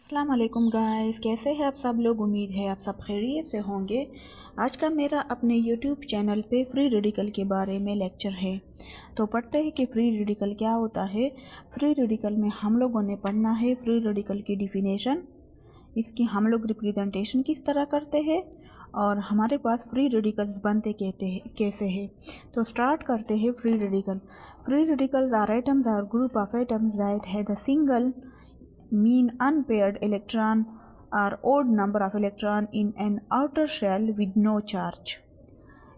अस्सलाम वालेकुम गाइस, कैसे हैं आप सब लोग। उम्मीद है आप सब खैरियत से होंगे। आज का मेरा अपने यूट्यूब चैनल पे फ्री रेडिकल के बारे में लेक्चर है। तो पढ़ते हैं कि फ्री रेडिकल क्या होता है। फ्री रेडिकल में हम लोगों ने पढ़ना है फ्री रेडिकल की डिफिनेशन, इसकी हम लोग रिप्रेजेंटेशन किस तरह करते हैं और हमारे पास फ्री रेडिकल्स बनते कैसे हैं। तो स्टार्ट करते हैं free radical. Free radicals are atoms are group of atoms that have the single mean unpaired electron or odd number of electron in an outer shell with no charge.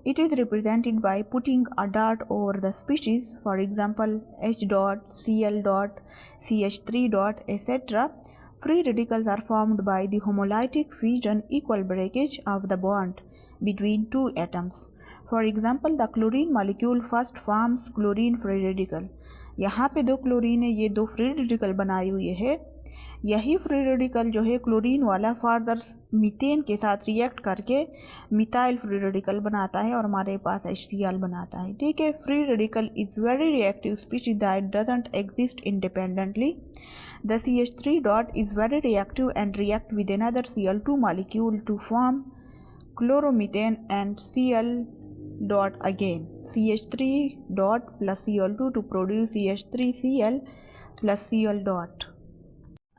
It is represented by putting a dot over the species, for example H dot, Cl dot, CH3 dot, etc. Free radicals are formed by the homolytic fusion equal breakage of the bond between two atoms. For example, the chlorine molecule first forms chlorine free radical. यहाँ पे दो chlorine है, ये दो free radical बनाए हुए है। यही फ्री रेडिकल जो है क्लोरीन वाला फर्दर मीथेन के साथ रिएक्ट करके मिथाइल फ्री रेडिकल बनाता है और हमारे पास HCl बनाता है। ठीक है। Free radical is very reactive species that doesn't exist independently. The CH3 dot is very reactive and react with another Cl2 molecule to form chloromethane and Cl dot again. CH3 dot plus Cl2 to produce CH3Cl plus Cl dot.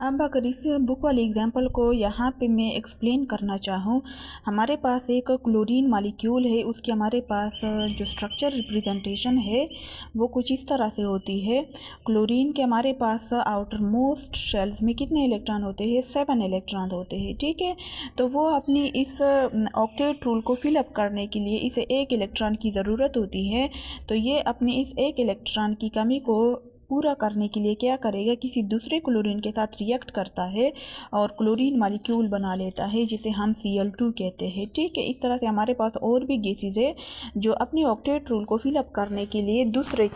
अब अगर इस book वाले example को यहाँ पे मैं explain करना चाहूँ, हमारे पास एक क्लोरीन मॉलिक्यूल है, उसकी हमारे पास जो स्ट्रक्चर रिप्रेजेंटेशन है वो कुछ इस तरह से होती है। क्लोरीन के हमारे पास आउटर मोस्ट शेल्स में कितने इलेक्ट्रॉन होते हैं? 7 इलेक्ट्रॉन होते हैं। ठीक है। तो वो अपनी इस ऑक्टेट रूल को फिलअप करने के लिए इसे एक इलेक्ट्रॉन की ज़रूरत होती है। तो ये अपनी इस एक इलेक्ट्रॉन की कमी को पूरा करने के लिए क्या करेगा, किसी दूसरे क्लोरीन के साथ रिएक्ट करता है और क्लोरीन मॉलिक्यूल बना लेता है जिसे हम Cl2 कहते हैं। ठीक है। इस तरह से हमारे पास और भी गैसेस है जो अपनी ऑक्टेट रूल को फिलअप करने के लिए दूसरे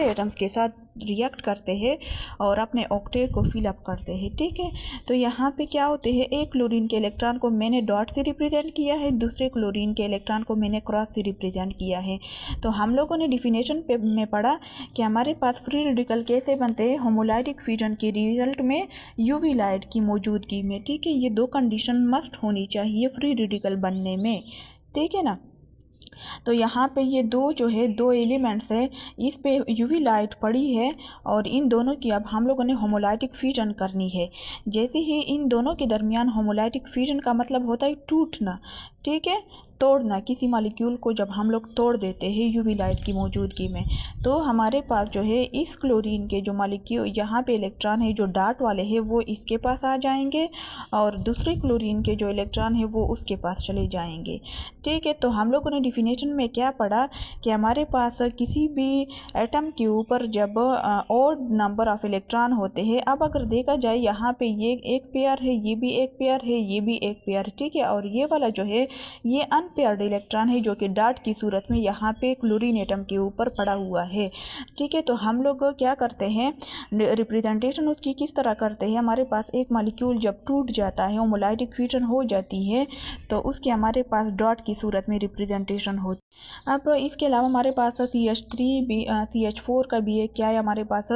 एटम्स के साथ रिएक्ट करते हैं और अपने ऑक्टेट को फिलअप करते हैं। ठीक है। तो यहाँ पे क्या होते हैं, एक क्लोरीन के इलेक्ट्रॉन को मैंने डॉट से रिप्रेजेंट किया है, दूसरे क्लोरीन के इलेक्ट्रॉन को मैंने क्रॉस से रिप्रेजेंट किया है। तो हम लोगों ने डिफिनेशन में पढ़ा कि हमारे पास फ्री रेडिकल कैसे बनते हैं, होमोलाइटिक फ्यूजन के रिजल्ट में यूवी लाइट की मौजूदगी में। ठीक है। ये दो कंडीशन मस्ट होनी चाहिए फ्री रेडिकल बनने में। ठीक है ना। तो यहाँ पे ये दो एलिमेंट्स है, इस पे यूवी लाइट पड़ी है और इन दोनों की अब हम लोगों ने होमोलाइटिक फ्यूजन करनी है। जैसे ही इन दोनों के दरमियान होमोलाइटिक फ्यूजन का मतलब होता है टूटना। ठीक है, तोड़ना। किसी मॉलिक्यूल को जब हम लोग तोड़ देते हैं यूवी लाइट की मौजूदगी में, तो हमारे पास जो है इस क्लोरीन के जो मॉलिक्यूल यहाँ पे इलेक्ट्रॉन है जो डार्ट वाले हैं वो इसके पास आ जाएंगे और दूसरे क्लोरीन के जो इलेक्ट्रॉन है वो उसके पास चले जाएंगे। ठीक है। तो हम लोगों ने डिफिनेशन में क्या पढ़ा कि हमारे पास किसी भी एटम के ऊपर जब ऑड नंबर ऑफ इलेक्ट्रॉन होते हैं, अब अगर देखा जाए यहाँ पे ये एक पेयर है, ये भी एक पेयर है, ये भी एक पेयर है। ठीक है। और ये वाला जो है ये अनपेयर्ड इलेक्ट्रॉन है जो कि डार्ट की सूरत में यहाँ पे क्लोरीन एटम के ऊपर पड़ा हुआ है। ठीक है। तो हम लोग क्या करते हैं, रिप्रेजेंटेशन उसकी किस तरह करते हैं, हमारे पास एक मॉलिक्यूल जब टूट जाता है, होमोलाइटिक फ्यूजन हो जाती है, तो उसके हमारे पास डॉट की सूरत में रिप्रेजेंटेशन होती है। अब इसके अलावा हमारे पास CH3 भी CH4 का भी है। क्या है, हमारे पास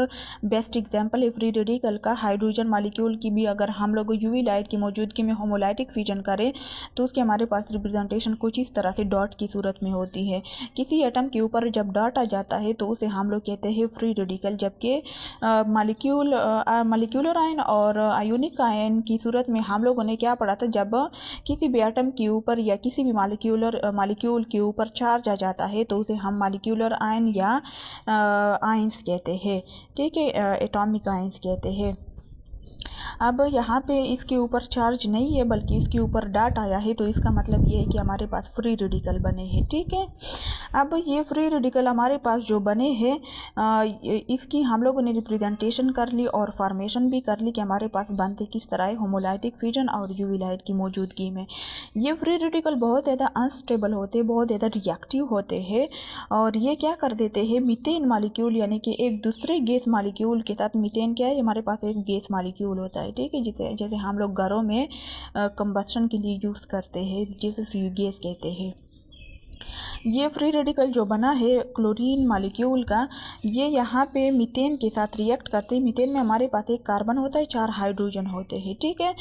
बेस्ट एग्जाम्पल है फ्री रेडिकल का। हाइड्रोजन मॉलिक्यूल की भी अगर हम लोग यूवी लाइट की मौजूदगी में होमोलाइटिक फ्यूजन करें तो उसके हमारे पास रिप्रेजेंटेशन कुछ इस तरह से डॉट की सूरत में होती है। किसी एटम के ऊपर जब डॉट आ जाता है तो उसे हम लोग कहते हैं फ्री रेडिकल, जबकि मॉलिक्यूलर आयन और आयोनिक आयन की सूरत में हम लोगों ने क्या पढ़ा था, जब किसी भी एटम के ऊपर या किसी भी मॉलिक्यूल के ऊपर चार्ज आ जाता है तो उसे हम मॉलिक्यूलर आयन या आयंस कहते हैं। ठीक है, एटॉमिक आयंस कहते हैं। अब यहाँ पे इसके ऊपर चार्ज नहीं है बल्कि इसके ऊपर डॉट आया है, तो इसका मतलब ये है कि हमारे पास फ्री रेडिकल बने हैं। ठीक है। अब ये फ्री रेडिकल हमारे पास जो बने हैं इसकी हम लोगों ने रिप्रेजेंटेशन कर ली और फॉर्मेशन भी कर ली कि हमारे पास बनते किस तरह है, होमोलाइटिक फ्यूजन और यूवी लाइट की मौजूदगी में। ये फ्री रेडिकल बहुत ज़्यादा अनस्टेबल होते हैं, बहुत ज़्यादा रिएक्टिव होते हैं और ये क्या कर देते हैं, मीथेन मॉलिक्यूल यानी कि एक दूसरे गैस मॉलिक्यूल के साथ, मीथेन क्या है, हमारे पास एक गैस मॉलिक्यूल होता है। ठीक है। जैसे हम लोग घरों में कंबस्शन के लिए यूज़ करते हैं, जिसे गैस कहते हैं। ये फ्री रेडिकल जो बना है क्लोरीन मॉलिक्यूल का, ये यहाँ पे मीथेन के साथ रिएक्ट करते हैं। मीथेन में हमारे पास एक कार्बन होता है, 4 हाइड्रोजन होते हैं, ठीक है।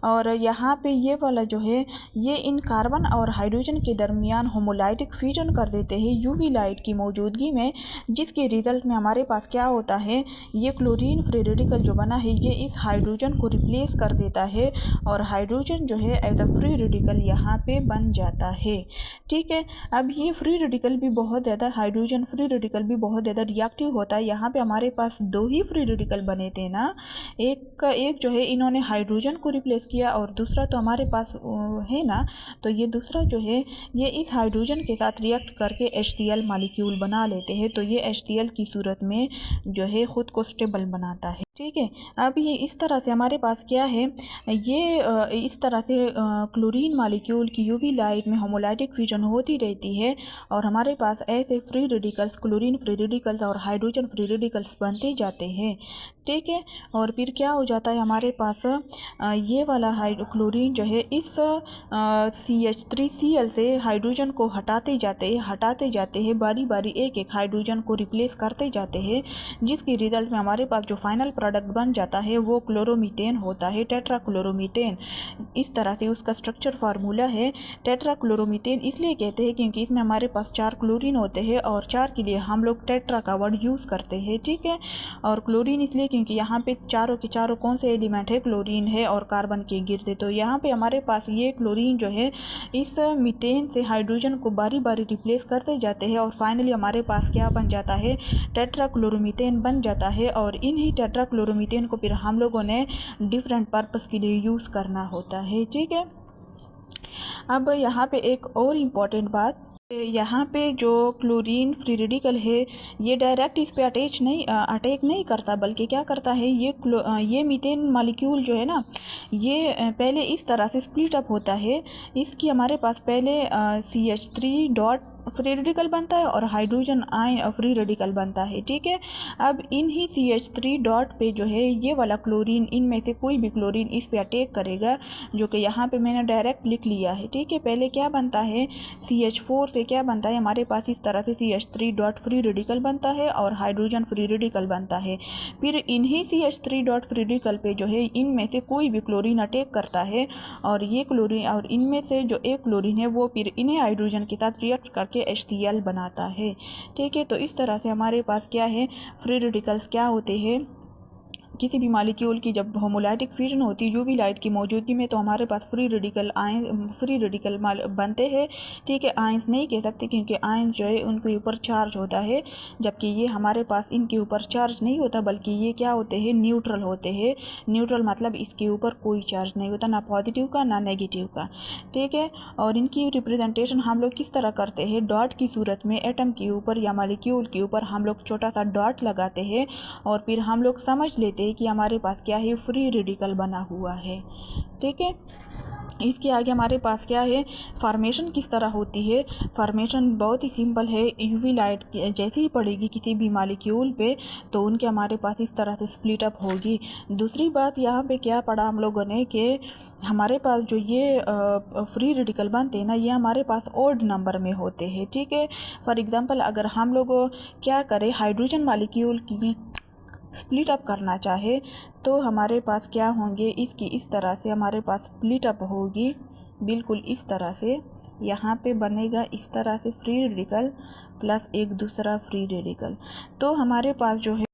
और यहाँ पे ये वाला जो है, ये इन कार्बन और हाइड्रोजन के दरमियान होमोलाइटिक फ्यूजन कर देते हैं यूवी लाइट की मौजूदगी में, जिसके रिजल्ट में हमारे पास क्या होता है, ये क्लोरीन फ्री रेडिकल जो बना है ये इस हाइड्रोजन को रिप्लेस कर देता है और हाइड्रोजन जो है एज अ फ्री रेडिकल यहाँ पे बन जाता है, ठीक है। अब ये फ्री रेडिकल भी बहुत ज़्यादा, हाइड्रोजन फ्री रेडिकल भी बहुत ज़्यादा रिएक्टिव होता है। यहाँ पे हमारे पास 2 ही फ्री रेडिकल बने थे ना, एक जो है इन्होंने हाइड्रोजन को रिप्लेस किया और दूसरा तो हमारे पास है ना, तो ये दूसरा जो है ये इस हाइड्रोजन के साथ रिएक्ट करके HCl मॉलिक्यूल बना लेते हैं। तो ये HCl की सूरत में जो है ख़ुद को स्टेबल बनाता है, ठीक है। अब ये इस तरह से हमारे पास क्या है, ये इस तरह से क्लोरीन मॉलिक्यूल की यूवी लाइट में होमोलाइटिक फ्यूजन होती रहती है और हमारे पास ऐसे free radicals, chlorine free radicals और हाइड्रोजन फ्री रेडिकल्स बनते जाते हैं, ठीक है। और फिर क्या हो जाता है हमारे पास, ये वाला क्लोरीन जो है इस CH3Cl से हाइड्रोजन को हटाते जाते हैं बारी बारी, एक हाइड्रोजन को रिप्लेस करते जाते हैं, जिसके रिजल्ट में हमारे पास जो फाइनल प्रोडक्ट बन जाता है वो क्लोरोमीथेन होता है, टेट्राक्लोरोमीथेन। इस तरह से उसका स्ट्रक्चर फार्मूला है। टेट्राक्लोरोमीथेन इसलिए कहते हैं क्योंकि इसमें हमारे पास 4 क्लोरीन होते हैं और 4 के लिए हम लोग टेट्रा का वर्ड यूज़ करते हैं, ठीक है। और क्लोरीन इसलिए क्योंकि यहाँ पे चारों के चारों कौन से एलिमेंट है, क्लोरीन है और कार्बन के गिरते, तो यहाँ पे हमारे पास ये क्लोरीन जो है इस मीथेन से हाइड्रोजन को बारी बारी रिप्लेस करते जाते हैं और फाइनली हमारे पास क्या बन जाता है, टेट्राक्लोरोमीथेन बन जाता है। और इन्हीं टेट्राक्लोरोमीथेन को फिर हम लोगों ने डिफरेंट पर्पस के लिए यूज़ करना होता है, ठीक है। अब यहाँ पे एक और इम्पॉर्टेंट बात, यहाँ पे जो क्लोरीन फ्री रेडिकल है ये डायरेक्ट इस पे अटैक नहीं करता, बल्कि क्या करता है, ये मीथेन मॉलिक्यूल जो है ना, ये पहले इस तरह से स्प्लिट अप होता है। इसकी हमारे पास पहले CH3 डॉट फ्री रेडिकल बनता है और हाइड्रोजन आयन फ्री रेडिकल बनता है, ठीक है। अब इन्हीं CH3 डॉट पे जो है ये वाला क्लोरीन, इनमें से कोई भी क्लोरीन इस पे अटैक करेगा, जो कि यहाँ पे मैंने डायरेक्ट लिख लिया है, ठीक है। पहले क्या बनता है, CH4 से क्या बनता है हमारे पास, इस तरह से CH3 डॉट फ्री रेडिकल बनता है और हाइड्रोजन फ्री रेडिकल बनता है। फिर इन्हीं CH3 डॉट फ्री रेडिकल पे जो है इनमें से कोई भी क्लोरीन अटैक करता है और ये क्लोरीन, और इनमें से जो एक क्लोरीन है वो फिर इन्हें हाइड्रोजन के साथ रिएक्ट करके HCl बनाता है, ठीक है। तो इस तरह से हमारे पास क्या है, फ्री रेडिकल्स क्या होते हैं, किसी भी मॉलिक्यूल की जब होमोलाइटिक फ्यूजन होती है यूवी लाइट की मौजूदगी में, तो हमारे पास फ्री रेडिकल बनते हैं, ठीक है। आयंस नहीं कह सकते क्योंकि आयंस जो है उनके ऊपर चार्ज होता है, जबकि ये हमारे पास इनके ऊपर चार्ज नहीं होता, बल्कि ये क्या होते हैं, न्यूट्रल होते हैं। न्यूट्रल मतलब इसके ऊपर कोई चार्ज नहीं होता, ना पॉजिटिव का ना नेगेटिव का, ठीक है। और इनकी रिप्रेजेंटेशन हम लोग किस तरह करते हैं, डॉट की सूरत में एटम के ऊपर या मॉलिक्यूल के ऊपर हम लोग छोटा सा डॉट लगाते हैं और फिर हम लोग समझ लेते हैं कि हमारे पास क्या है, फ्री रेडिकल बना हुआ है, ठीक है। इसके आगे हमारे पास क्या है, फॉर्मेशन किस तरह होती है। फॉर्मेशन बहुत ही सिंपल है, यूवी लाइट जैसे ही पड़ेगी किसी भी मॉलिक्यूल पे तो उनके हमारे पास इस तरह से स्प्लिट अप होगी। दूसरी बात यहाँ पे क्या पढ़ा हम लोगों ने कि हमारे पास जो ये फ्री रेडिकल बनते हैं ना, ये हमारे पास ओड नंबर में होते हैं, ठीक है। फॉर एग्ज़ाम्पल अगर हम लोग क्या करें, हाइड्रोजन मॉलिक्यूल की स्प्लिट अप करना चाहे तो हमारे पास क्या होंगे, इसकी इस तरह से हमारे पास स्प्लिट अप होगी, बिल्कुल इस तरह से यहाँ पे बनेगा इस तरह से फ्री रेडिकल प्लस एक दूसरा फ्री रेडिकल। तो हमारे पास जो है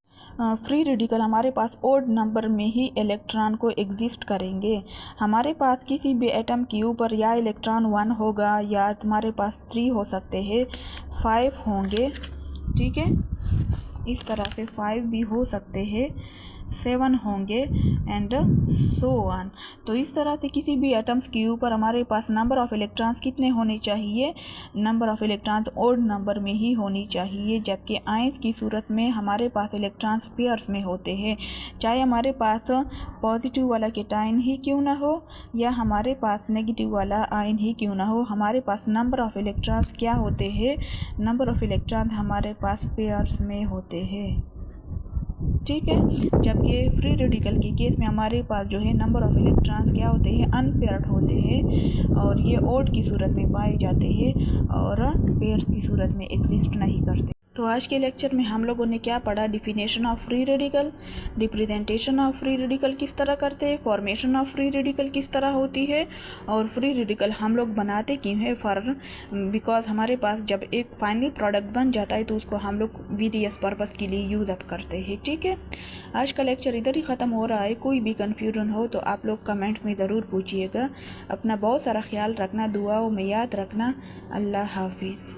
फ्री रेडिकल हमारे पास ओड नंबर में ही इलेक्ट्रॉन को एग्जिस्ट करेंगे। हमारे पास किसी भी एटम के ऊपर या इलेक्ट्रॉन 1 होगा या तुम्हारे पास 3 हो सकते हैं, 5 होंगे, ठीक है। इस तरह से 5 भी हो सकते हैं, 7 होंगे एंड सो ऑन। तो इस तरह से किसी भी एटम्स के ऊपर हमारे पास नंबर ऑफ़ इलेक्ट्रॉन्स कितने होने चाहिए, number of electrons odd number में ही होनी चाहिए। जबकि आयंस की सूरत में हमारे पास इलेक्ट्रॉन्स पेयर्स में होते हैं, चाहे हमारे पास पॉजिटिव वाला केटायन ही क्यों ना हो या हमारे पास नेगेटिव वाला आयन ही क्यों ना हो, हमारे पास नंबर ऑफ़ इलेक्ट्रॉन्स क्या होते हैं, नंबर ऑफ़ इलेक्ट्रॉन्स हमारे पास पेयर्स में होते हैं। ठीक है। जबकि फ्री रेडिकल के केस में हमारे पास जो है नंबर ऑफ इलेक्ट्रॉन्स क्या होते हैं, अनपेयर्ड होते हैं और ये ओड की सूरत में पाए जाते हैं और पेयर्स की सूरत में एग्जिस्ट नहीं करते। तो आज के लेक्चर में हम लोगों ने क्या पढ़ा, definition of free radical, representation of free radical किस तरह करते हैं, फॉर्मेशन ऑफ फ्री रेडिकल किस तरह होती है और फ्री रेडिकल हम लोग बनाते क्यों हैं, बिकॉज हमारे पास जब एक फाइनल प्रोडक्ट बन जाता है तो उसको हम लोग वेरियस पर्पस के लिए यूज़ अप करते हैं। ठीक है, आज का लेक्चर इधर ही ख़त्म हो रहा है। कोई भी कन्फ्यूजन हो तो आप लोग कमेंट में ज़रूर पूछिएगा। अपना बहुत सारा ख्याल रखना, दुआओं में याद रखना। अल्लाह हाफिज़।